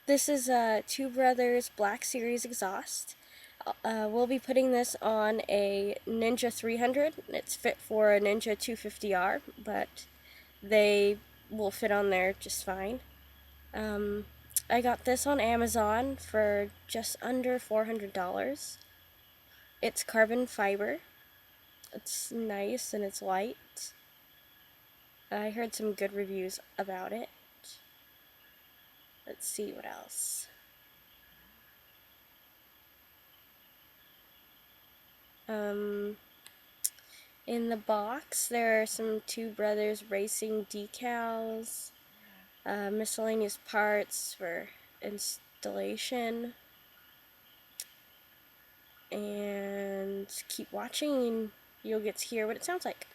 This is a Two Brothers Black Series exhaust. We'll be putting this on a Ninja 300. It's fit for a Ninja 250R, but they will fit on there just fine. Um, I got this on Amazon for just under $400. It's carbon fiber. It's nice and it's light. I heard some good reviews about it. Let's see what else. Um, in the box, there are some Two Brothers Racing decals, miscellaneous parts for installation, and keep watching and you'll get to hear what it sounds like.